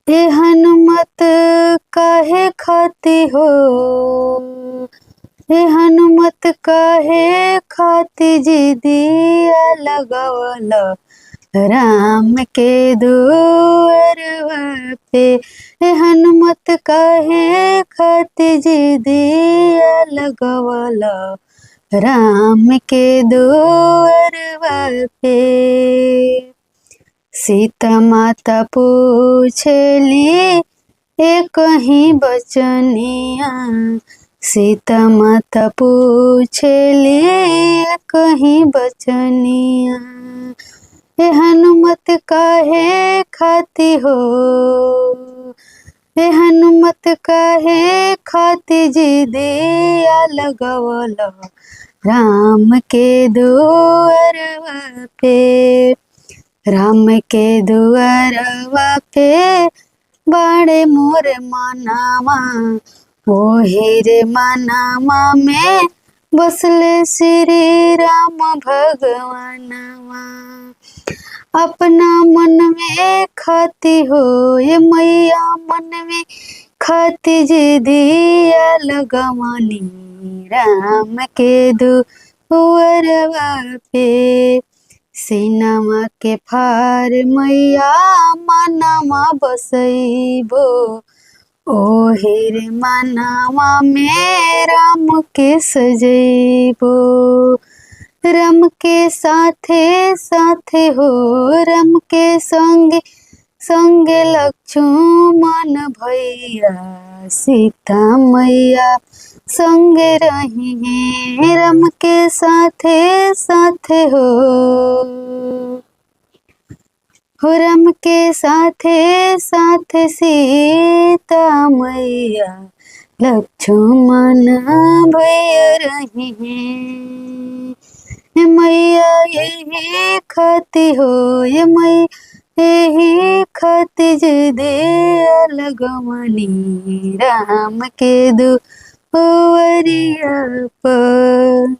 ए हनुमत काहे खाती हो, ए हनुमत काहे खाती जी दिया लगावला राम के दुअरवा पे। ए हनुमत काहे खाती जी दिया लगावला राम के दुअरवा पे। सीता माता पूछली एक ही बचनिया, सीता माता पूछली एक ही बचनिया। ए हनुमत काहे खाती हो, ए हनुमत काहे खाती जी दिया लगवला राम के दुअरवा पे। राम के दुअरवा पे बाड़े मोर मनावा, ओही रे मनावा में बसले श्री राम भगवानवा। अपना मन में खाती हो ये मैया, मन में खाती जी दिया लगवानी राम के दुअरवा पे। सीनावा के फार मैया मनावा बसैबो, ओहे रे मनावा में राम के सजैबो। राम के साथे साथे हो, राम के संगे संगे लक्ष्मण भैया, सीता मैया संगे रही हैं राम के साथे साथे हो राम के साथे साथे सीता मैया लक्ष्मण भैया रही हैं। मैया यही खाती हो ये मैया, यही खाती जी दिया लगवानी राम के दुअरिया पर।